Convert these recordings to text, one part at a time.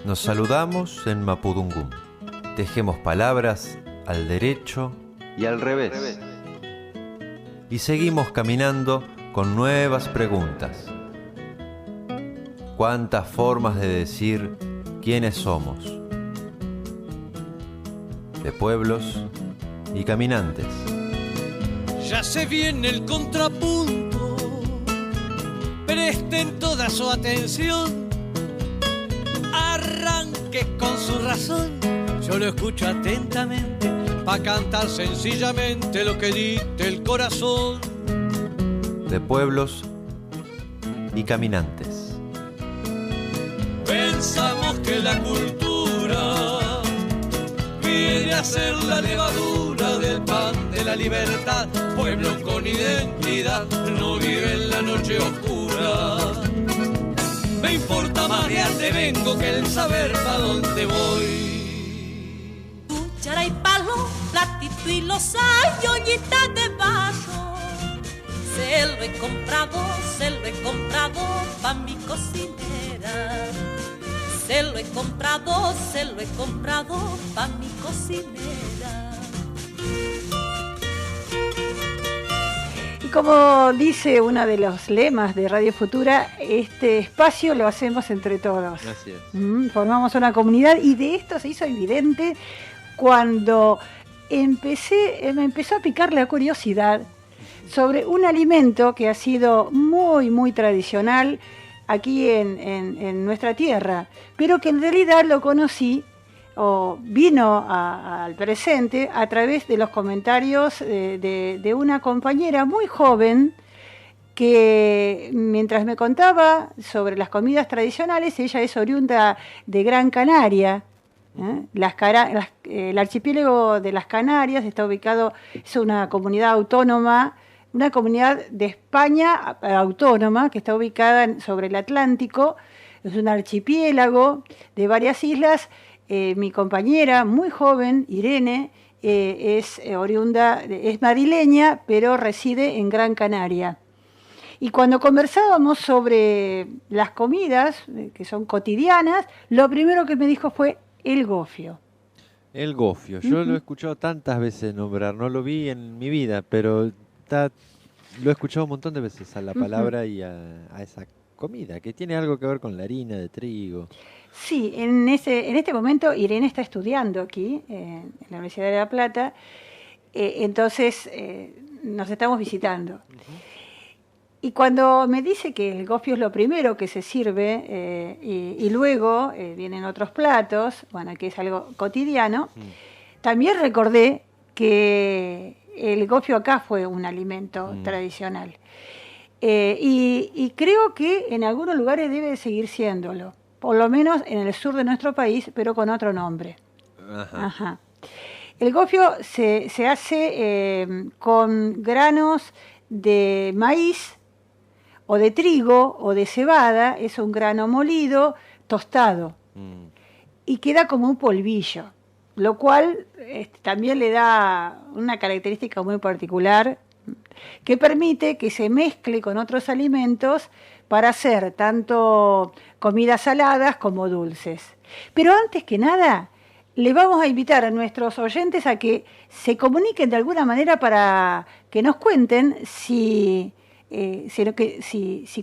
Nos saludamos en Mapudungún. Tejemos palabras al derecho y al revés. Y seguimos caminando con nuevas preguntas. ¿Cuántas formas de decir quiénes somos? De pueblos y caminantes. Ya se viene el contrapunto, presten toda su atención, arranque con su razón, yo lo escucho atentamente, pa' cantar sencillamente lo que dicte el corazón. De pueblos y caminantes. Pensamos que la cultura viene a ser la levadura del pan de la libertad. Pueblo con identidad no vive en la noche oscura. Me importa más de dónde vengo que el saber pa' dónde voy. Cuchara y palo, platito y loza y ollita de barro. Se lo he comprado pa' mi cocinera. Se lo he comprado pa' mi cocinera. Y como dice uno de los lemas de Radio Futura, este espacio lo hacemos entre todos. Así es. Formamos una comunidad y de esto se hizo evidente cuando me empezó a picar la curiosidad sobre un alimento que ha sido muy, muy tradicional aquí en nuestra tierra, pero que en realidad lo conocí o vino al presente a través de los comentarios de una compañera muy joven que mientras me contaba sobre las comidas tradicionales, ella es oriunda de Gran Canaria. El archipiélago de las Canarias está ubicado, es una comunidad autónoma, una comunidad de España autónoma que está ubicada sobre el Atlántico. Es un archipiélago de varias islas. Mi compañera, muy joven, Irene, es oriunda, es madrileña, pero reside en Gran Canaria. Y cuando conversábamos sobre las comidas, que son cotidianas, lo primero que me dijo fue el gofio. El gofio, yo lo he escuchado tantas veces nombrar, no lo vi en mi vida, pero lo he escuchado un montón de veces a la palabra y a esa comida, que tiene algo que ver con la harina de trigo. Sí, en este momento Irene está estudiando aquí, en la Universidad de La Plata, entonces nos estamos visitando. Y cuando me dice que el gofio es lo primero que se sirve y luego vienen otros platos, bueno, que es algo cotidiano, también recordé que el gofio acá fue un alimento tradicional. Y creo que en algunos lugares debe seguir siéndolo, por lo menos en el sur de nuestro país, pero con otro nombre. Ajá. El gofio se hace con granos de maíz o de trigo o de cebada, es un grano molido, tostado, y queda como un polvillo, lo cual también le da una característica muy particular que permite que se mezcle con otros alimentos para hacer tanto comidas saladas como dulces. Pero antes que nada, le vamos a invitar a nuestros oyentes a que se comuniquen de alguna manera para que nos cuenten si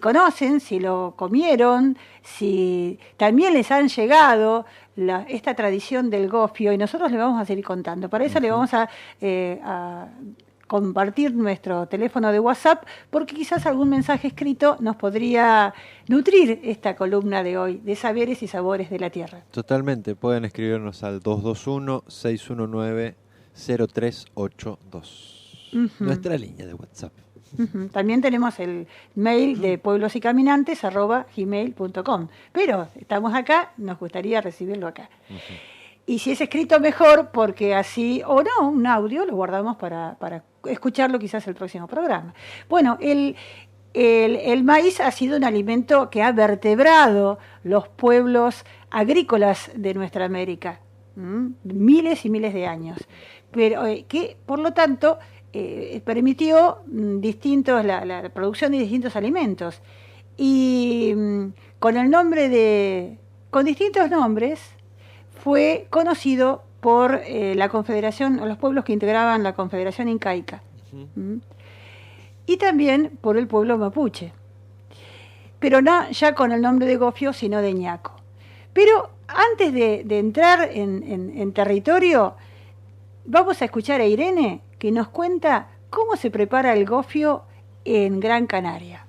conocen, si lo comieron, si también les han llegado esta tradición del gofio, y nosotros le vamos a seguir contando. Para eso le vamos a compartir nuestro teléfono de WhatsApp, porque quizás algún mensaje escrito nos podría nutrir esta columna de hoy, de saberes y sabores de la tierra. Totalmente, pueden escribirnos al 221-619-0382. Nuestra línea de WhatsApp. También tenemos el mail de pueblosycaminantes@gmail.com, pero estamos acá, nos gustaría recibirlo acá. Y si es escrito, mejor, porque así, o no, un audio lo guardamos para escucharlo quizás el próximo programa. Bueno, el maíz ha sido un alimento que ha vertebrado los pueblos agrícolas de nuestra América, miles y miles de años, pero que, por lo tanto, permitió la producción de distintos alimentos. Y con el nombre de con distintos nombres, fue conocido por la confederación, o los pueblos que integraban la Confederación Incaica, y también por el pueblo mapuche, pero no ya con el nombre de gofio, sino de ñaco. Pero antes de entrar en territorio, vamos a escuchar a Irene, que nos cuenta cómo se prepara el gofio en Gran Canaria.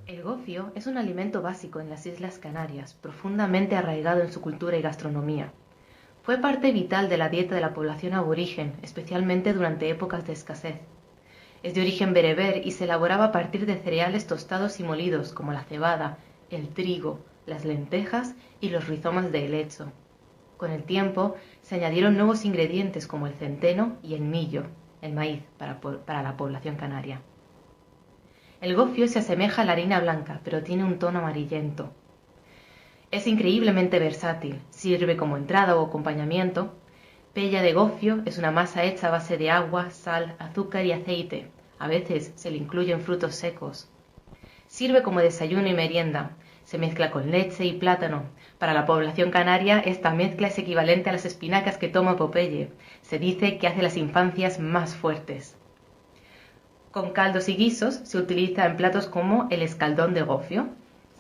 El gofio es un alimento básico en las Islas Canarias, profundamente arraigado en su cultura y gastronomía. Fue parte vital de la dieta de la población aborigen, especialmente durante épocas de escasez. Es de origen bereber y se elaboraba a partir de cereales tostados y molidos como la cebada, el trigo, las lentejas y los rizomas de helecho. Con el tiempo se añadieron nuevos ingredientes como el centeno y el millo, el maíz, para la población canaria. El gofio se asemeja a la harina blanca, pero tiene un tono amarillento. Es increíblemente versátil, sirve como entrada o acompañamiento. Pella de gofio es una masa hecha a base de agua, sal, azúcar y aceite. A veces se le incluyen frutos secos. Sirve como desayuno y merienda. Se mezcla con leche y plátano. Para la población canaria, esta mezcla es equivalente a las espinacas que toma Popeye. Se dice que hace las infancias más fuertes. Con caldos y guisos se utiliza en platos como el escaldón de gofio.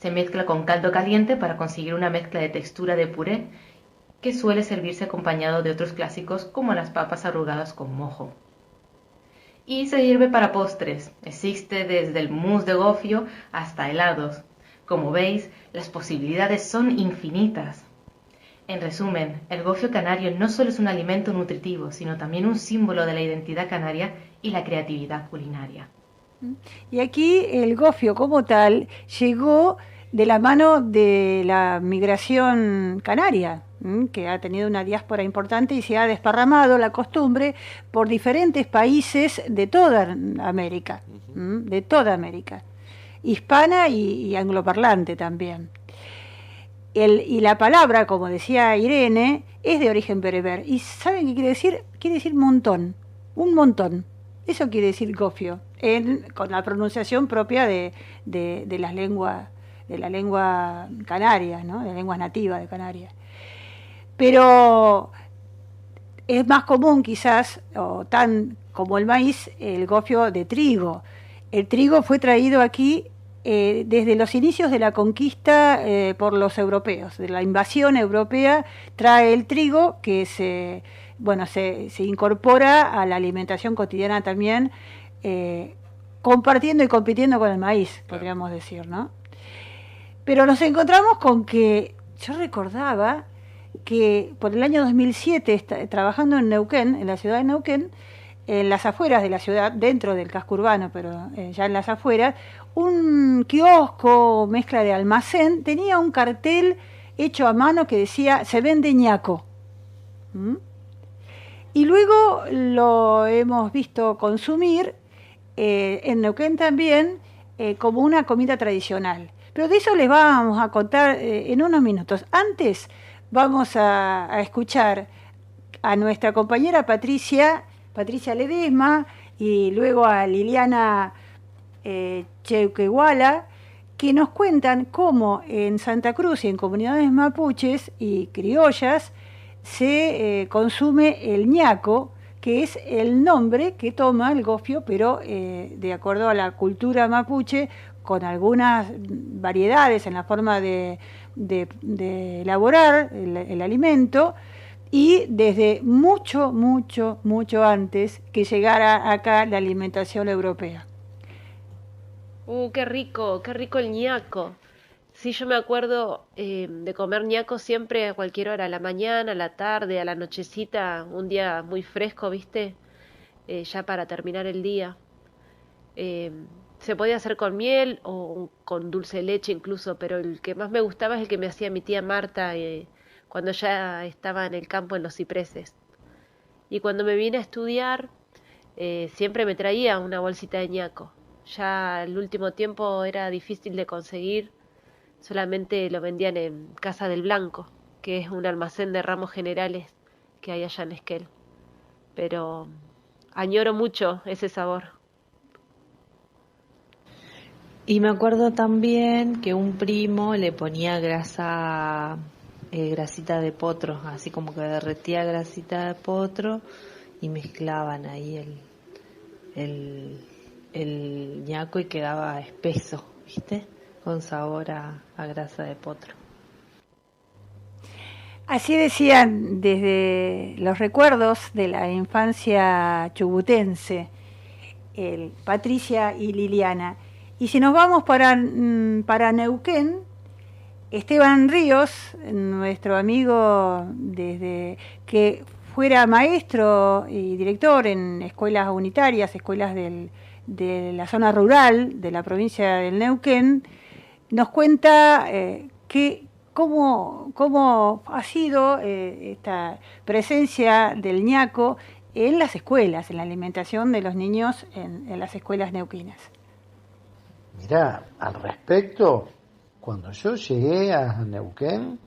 Se mezcla con caldo caliente para conseguir una mezcla de textura de puré que suele servirse acompañado de otros clásicos como las papas arrugadas con mojo. Y se sirve para postres. Existe desde el mousse de gofio hasta helados. Como veis, las posibilidades son infinitas. En resumen, el gofio canario no solo es un alimento nutritivo, sino también un símbolo de la identidad canaria y la creatividad culinaria. Y aquí el gofio como tal llegó de la mano de la migración canaria, que ha tenido una diáspora importante y se ha desparramado la costumbre por diferentes países de toda América, hispana y angloparlante también. Y la palabra, como decía Irene, es de origen bereber. ¿Y saben qué quiere decir? Quiere decir montón, un montón. Eso quiere decir gofio, con la pronunciación propia de las lenguas, de la lengua canaria, ¿no? De la lengua nativa de Canarias. Pero es más común quizás, o tan como el maíz, el gofio de trigo. El trigo fue traído aquí desde los inicios de la conquista por los europeos, de la invasión europea, trae el trigo que se incorpora a la alimentación cotidiana también, compartiendo y compitiendo con el maíz, podríamos decir, ¿no? Pero nos encontramos con que yo recordaba que por el año 2007, trabajando en Neuquén, en la ciudad de Neuquén, en las afueras de la ciudad, dentro del casco urbano, pero ya en las afueras, un kiosco, mezcla de almacén, tenía un cartel hecho a mano que decía, se vende ñaco. Y luego lo hemos visto consumir en Neuquén también como una comida tradicional. Pero de eso les vamos a contar en unos minutos. Antes vamos a escuchar a nuestra compañera Patricia Ledesma y luego a Liliana Cheuquehuala, que nos cuentan cómo en Santa Cruz y en comunidades mapuches y criollas se consume el ñaco, que es el nombre que toma el gofio, pero de acuerdo a la cultura mapuche, con algunas variedades en la forma de elaborar el alimento, y desde mucho antes que llegara acá la alimentación europea. Qué rico el ñaco. Sí, yo me acuerdo de comer ñaco siempre a cualquier hora, a la mañana, a la tarde, a la nochecita, un día muy fresco, ¿viste? Ya para terminar el día. Se podía hacer con miel o con dulce de leche incluso, pero el que más me gustaba es el que me hacía mi tía Marta cuando ya estaba en el campo en los cipreses. Y cuando me vine a estudiar, siempre me traía una bolsita de ñaco. Ya el último tiempo era difícil de conseguir, solamente lo vendían en Casa del Blanco, que es un almacén de ramos generales que hay allá en Esquel. Pero añoro mucho ese sabor. Y me acuerdo también que un primo le ponía grasita de potro, así como que derretía grasita de potro y mezclaban ahí el ñaco y quedaba espeso, ¿viste? Con sabor a grasa de potro. Así decían desde los recuerdos de la infancia chubutense, Patricia y Liliana. Y si nos vamos para Neuquén, Esteban Ríos, nuestro amigo desde que fuera maestro y director en escuelas unitarias, escuelas de la zona rural de la provincia del Neuquén, nos cuenta cómo ha sido esta presencia del ñaco en las escuelas, en la alimentación de los niños en las escuelas neuquinas. Mirá, al respecto, cuando yo llegué a Neuquén,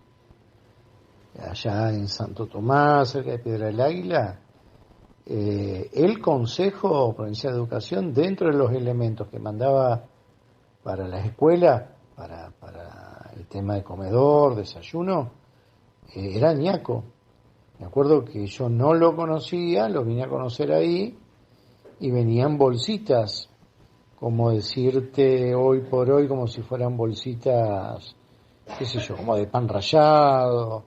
allá en Santo Tomás, cerca de Piedra del Águila, el Consejo Provincial de Educación, dentro de los elementos que mandaba para las escuelas, para el tema de comedor, desayuno, era ñaco. Me acuerdo que yo no lo conocía, lo vine a conocer ahí, y venían bolsitas, como decirte hoy por hoy, como si fueran bolsitas, qué sé yo, como de pan rallado,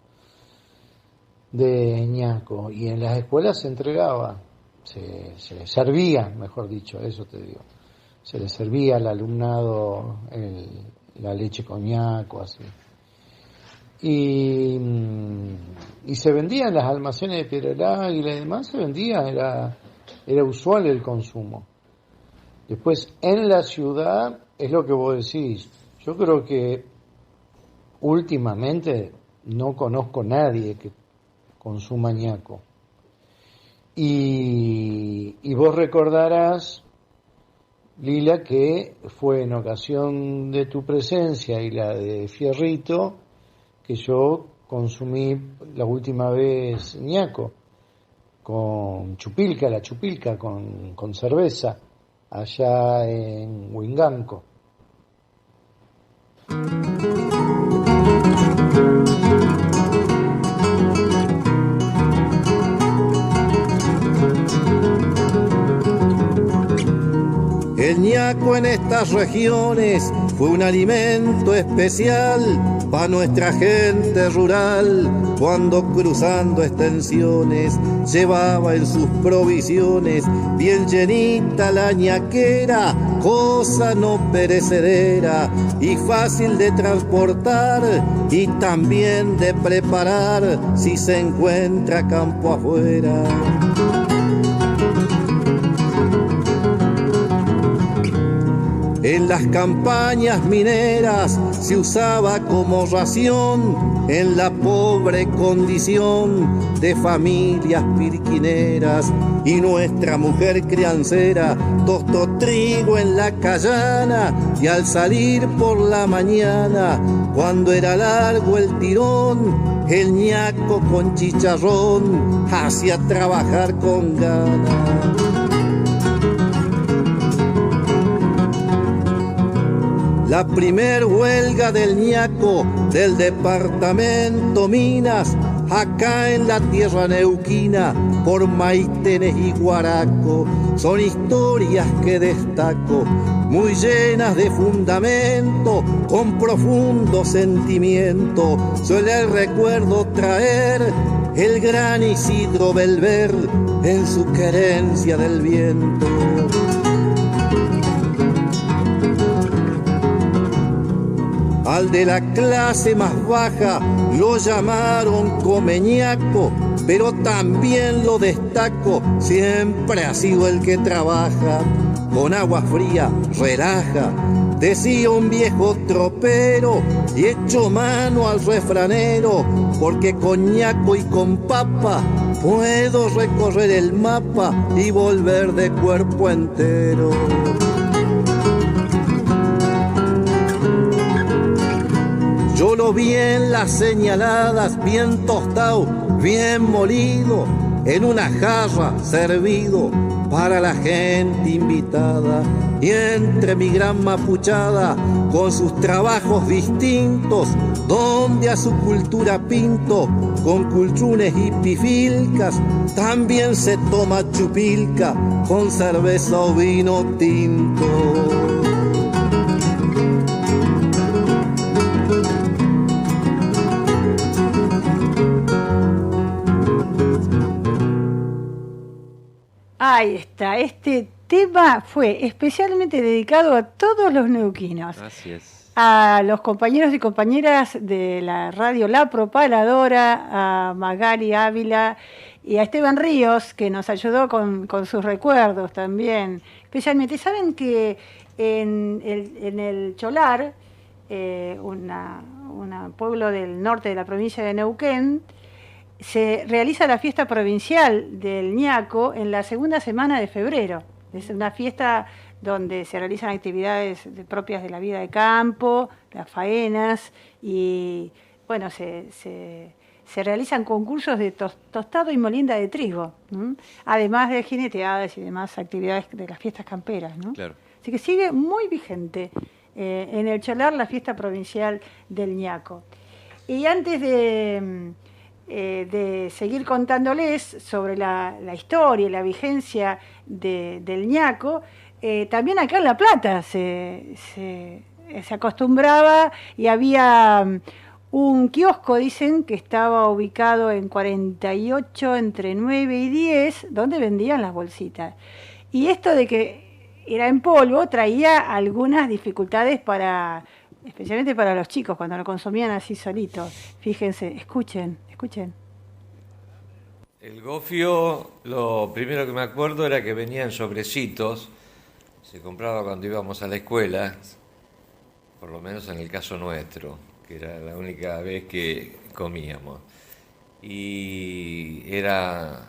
de ñaco, y en las escuelas se entregaba, se les servía, mejor dicho, eso te digo, se les servía al alumnado la leche con ñaco, así. Y se vendía en las almacenes de Piedra del Águila y demás, se vendía, era usual el consumo. Después, en la ciudad, es lo que vos decís, yo creo que últimamente no conozco a nadie que consuma ñaco. Y vos recordarás, Lila, que fue en ocasión de tu presencia y la de Fierrito que yo consumí la última vez ñaco con la chupilca con cerveza allá en Huinganco. El ñaco en estas regiones fue un alimento especial para nuestra gente rural, cuando cruzando extensiones llevaba en sus provisiones bien llenita la ñaquera, cosa no perecedera y fácil de transportar y también de preparar si se encuentra campo afuera. En las campañas mineras se usaba como ración en la pobre condición de familias pirquineras, y nuestra mujer criancera tostó trigo en la callana y al salir por la mañana, cuando era largo el tirón, el ñaco con chicharrón hacía trabajar con ganas. La primer huelga del ñaco del departamento Minas, acá en la tierra neuquina, por Maitenes y Guaraco, son historias que destaco, muy llenas de fundamento, con profundo sentimiento. Suele el recuerdo traer el gran Isidro Belver en su querencia del viento. Al de la clase más baja lo llamaron comeñaco, pero también lo destaco, siempre ha sido el que trabaja. Con agua fría relaja, decía un viejo tropero, y echo mano al refranero, porque con ñaco y con papa puedo recorrer el mapa y volver de cuerpo entero. Yo lo vi en las señaladas, bien tostado, bien molido, en una jarra servido, para la gente invitada. Y entre mi gran mapuchada, con sus trabajos distintos, donde a su cultura pinto, con culchunes y pifilcas, también se toma chupilca, con cerveza o vino tinto. Ahí está, este tema fue especialmente dedicado a todos los neuquinos. Así es. A los compañeros y compañeras de la radio La Propaladora, a Magali Ávila y a Esteban Ríos, que nos ayudó con sus recuerdos también. Especialmente, ¿saben que en el Cholar, un pueblo del norte de la provincia de Neuquén, se realiza la fiesta provincial del ñaco en la segunda semana de febrero? Es una fiesta donde se realizan actividades propias de la vida de campo, las faenas, y bueno, se realizan concursos de tostado y molinda de trigo, además de jineteadas y demás actividades de las fiestas camperas, ¿no? Claro. Así que sigue muy vigente en el Cholar la fiesta provincial del ñaco. Y antes de seguir contándoles sobre la historia y la vigencia del ñaco, también acá en La Plata se acostumbraba, y había un kiosco, dicen, que estaba ubicado en 48 entre 9 y 10, donde vendían las bolsitas. Y esto de que era en polvo traía algunas dificultades especialmente para los chicos, cuando lo consumían así solitos. Fíjense, escuchen. El gofio, lo primero que me acuerdo era que venía en sobrecitos, se compraba cuando íbamos a la escuela, por lo menos en el caso nuestro, que era la única vez que comíamos. Y era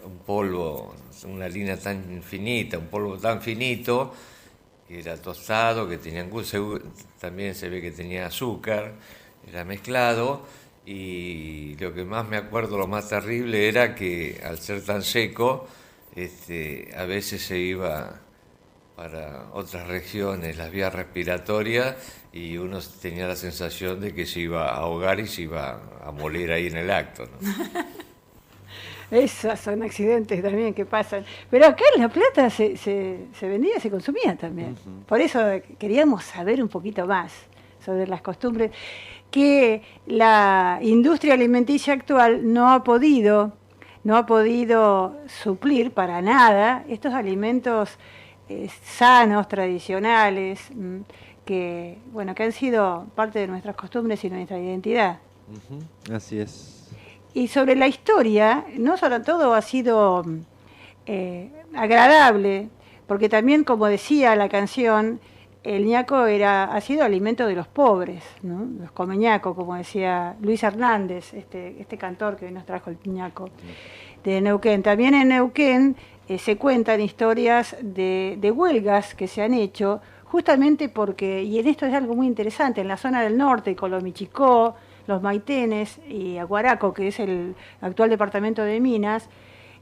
un polvo, una línea tan finita, un polvo tan finito, que era tostado, que tenía también se ve que tenía azúcar, era mezclado. Y lo que más me acuerdo, lo más terrible, era que al ser tan seco, a veces se iba para otras regiones, las vías respiratorias, y uno tenía la sensación de que se iba a ahogar y se iba a morir ahí en el acto, ¿no? Esos son accidentes también que pasan. Pero acá en La Plata se vendía, se consumía también. Por eso queríamos saber un poquito más sobre las costumbres, que la industria alimenticia actual no ha podido suplir para nada estos alimentos sanos, tradicionales, que han sido parte de nuestras costumbres y nuestra identidad. Así es. Y sobre la historia, no solo todo ha sido agradable, porque también, como decía la canción, el ñaco ha sido alimento de los pobres, ¿no? Los comeñacos, como decía Luis Hernández, este cantor que hoy nos trajo el ñaco de Neuquén. También en Neuquén se cuentan historias de huelgas que se han hecho, justamente porque, y en esto es algo muy interesante, en la zona del norte, Colomichicó, Los Maitenes y Aguaraco, que es el actual departamento de Minas,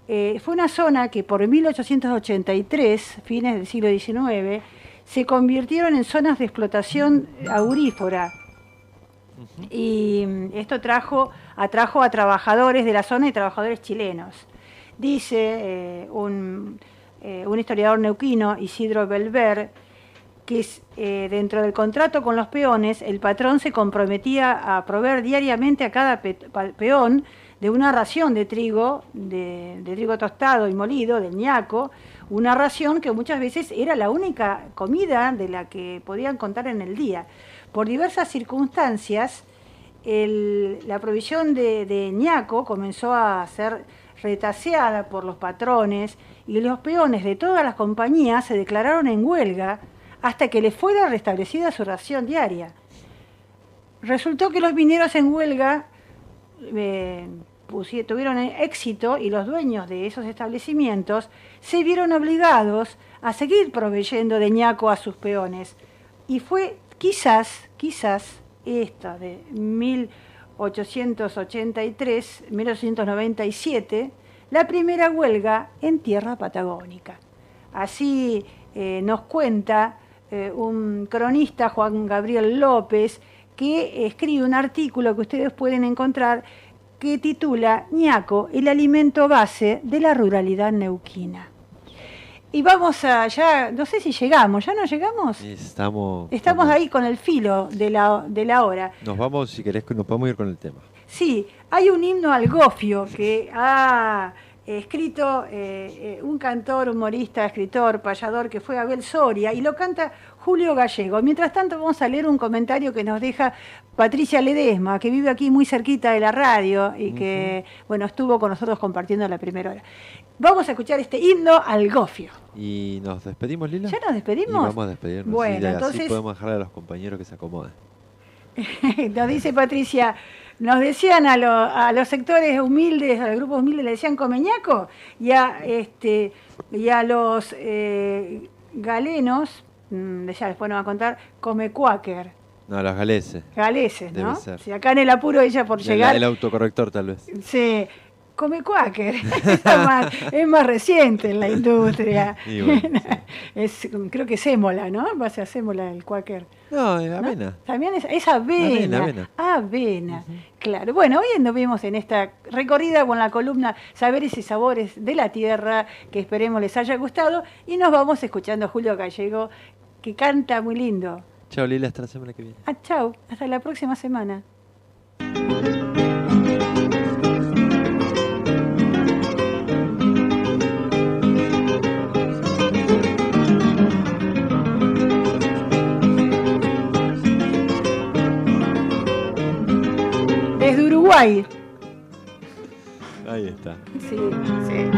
fue una zona que por 1883, fines del siglo XIX, se convirtieron en zonas de explotación aurífera. Y esto atrajo a trabajadores de la zona y trabajadores chilenos. Dice un historiador neuquino, Isidro Belver, que dentro del contrato con los peones, el patrón se comprometía a proveer diariamente a cada peón de una ración de trigo tostado y molido, del ñaco, una ración que muchas veces era la única comida de la que podían contar en el día. Por diversas circunstancias, la provisión de ñaco comenzó a ser retaseada por los patrones, y los peones de todas las compañías se declararon en huelga hasta que les fuera restablecida su ración diaria. Resultó que los mineros en huelga tuvieron éxito, y los dueños de esos establecimientos se vieron obligados a seguir proveyendo de ñaco a sus peones. Y fue quizás esta de 1897, la primera huelga en tierra patagónica. Así nos cuenta un cronista, Juan Gabriel López, que escribe un artículo que ustedes pueden encontrar que titula Ñaco, el alimento base de la ruralidad neuquina. Y vamos allá, no sé si llegamos, ¿ya no llegamos? Estamos ahí con el filo de la hora. Nos vamos, si querés, nos podemos ir con el tema. Sí, hay un himno al gofio que ha escrito un cantor, humorista, escritor, payador, que fue Abel Soria, y lo canta Julio Gallego. Mientras tanto vamos a leer un comentario que nos deja Patricia Ledesma, que vive aquí muy cerquita de la radio y que, bueno, estuvo con nosotros compartiendo la primera hora. Vamos a escuchar este himno al gofio. ¿Y nos despedimos, Lila? ¿Ya nos despedimos? Y vamos a despedirnos. Bueno, sí, entonces... Así podemos dejarle a los compañeros que se acomoden. Nos dice Patricia, nos decían a los sectores humildes, a los grupos humildes, le decían comeñaco, y a los galenos, ya después nos va a contar, come cuáquer. No, los galeses. Galeses, ¿no? Debe ser. Sí, acá en el apuro ella por llegar... El autocorrector, tal vez. Sí. Come cuáquer, es más reciente en la industria. Bueno, sí. Creo que es sémola, ¿no? Va a ser sémola el cuáquer. No, es avena. ¿No? También es avena. Avena. Claro. Bueno, hoy nos vemos en esta recorrida con la columna Saberes y Sabores de la Tierra, que esperemos les haya gustado, y nos vamos escuchando a Julio Gallego, que canta muy lindo. Chao, Lila, hasta la semana que viene. Chao, hasta la próxima semana. Desde Uruguay. Ahí está. Sí, sí.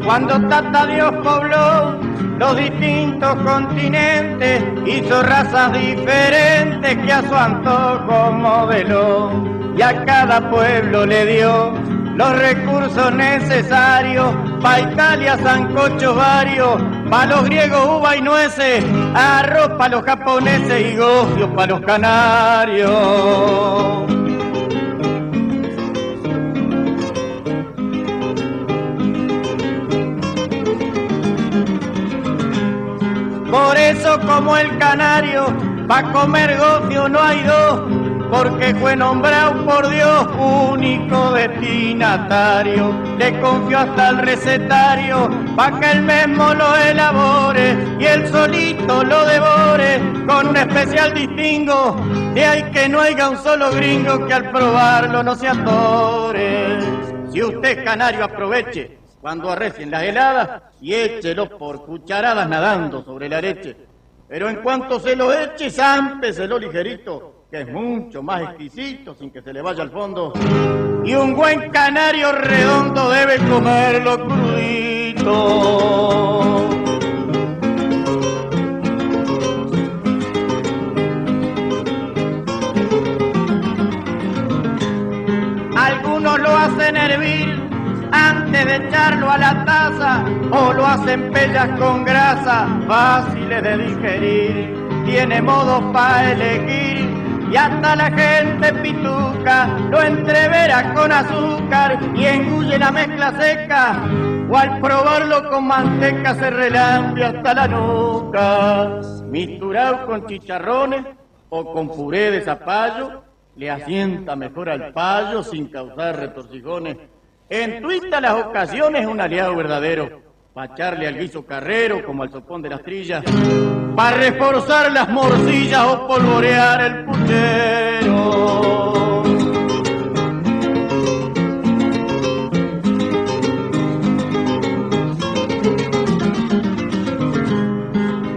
Cuando Tata Dios pobló los distintos continentes, hizo razas diferentes que a su antojo modeló, y a cada pueblo le dio los recursos necesarios, pa' Italia sancochos varios, pa' los griegos uva y nueces, arroz pa' los japoneses y gofios pa' los canarios. Por eso como el canario, pa' comer gofio no hay dos, porque fue nombrado por Dios único destinatario. Le confió hasta el recetario, pa' que él mismo lo elabore y él solito lo devore, con un especial distingo. De ahí que no haya un solo gringo que al probarlo no se atore. Si usted canario aproveche cuando arrecien las heladas y échelo por cucharadas nadando sobre la leche. Pero en cuanto se lo eche, zámpeselo ligerito, que es mucho más exquisito sin que se le vaya al fondo. Y un buen canario redondo debe comerlo crudito. Algunos lo hacen hervir antes de echarlo a la taza, o lo hacen pellas con grasa, fáciles de digerir. Tiene modos para elegir, y hasta la gente pituca lo entrevera con azúcar y engulle la mezcla seca, o al probarlo con manteca se relambe hasta la nuca. Misturado con chicharrones o con puré de zapallo, le asienta mejor al payo sin causar retorcijones. En tuita las ocasiones un aliado verdadero, pa' echarle al guiso carrero como al sopón de las trillas, pa' reforzar las morcillas o polvorear el puchero.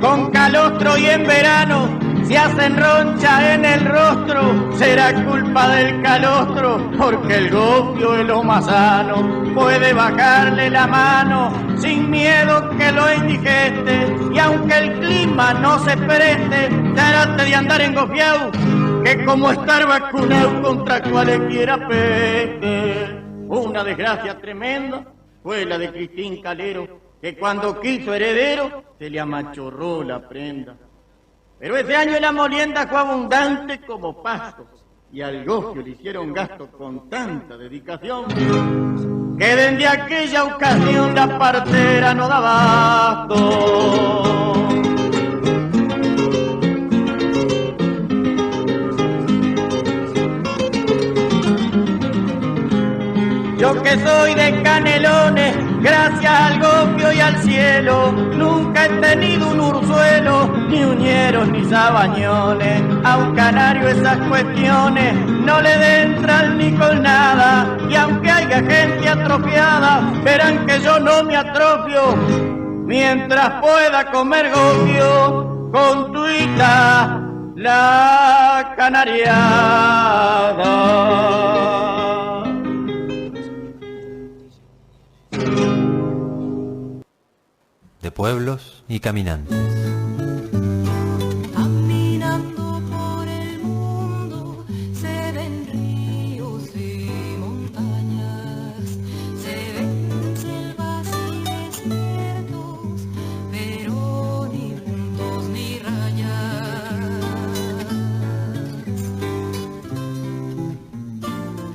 Con calostro y en verano se hacen roncha en el rostro, será culpa del calostro, porque el gofio es lo más sano, puede bajarle la mano sin miedo que lo indigeste, y aunque el clima no se preste, trate de andar engofiado, que como estar vacunado contra cualquiera peste. Una desgracia tremenda fue la de Cristín Calero, que cuando quiso heredero se le amachorró la prenda. Pero ese año la molienda fue abundante como pasto, y al gofio le hicieron gasto con tanta dedicación, que desde aquella ocasión la partera no daba abasto. Yo que soy de Canelones, gracias al gofio y al cielo, nunca he tenido un urzuelo, ni uñeros ni sabañones. A un canario esas cuestiones no le entran ni con nada, y aunque haya gente atrofiada, verán que yo no me atrofio, mientras pueda comer gofio con tuita la canariada. De pueblos y caminantes. Caminando por el mundo se ven ríos y montañas, se ven selvas y desiertos, pero ni puntos ni rayas.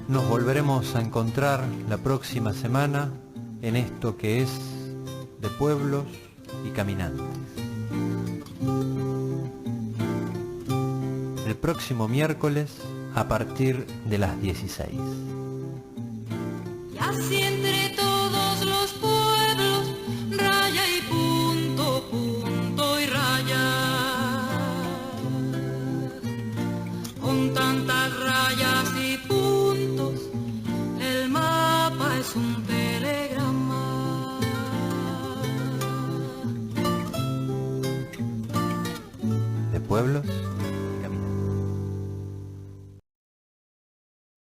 Nos volveremos a encontrar la próxima semana en esto que es De pueblos y caminantes. El próximo miércoles a partir de las 16. Y así entre todos los pueblos, raya y punto, punto y raya. Con tantas rayas y puntos, el mapa es un telegrama. De pueblos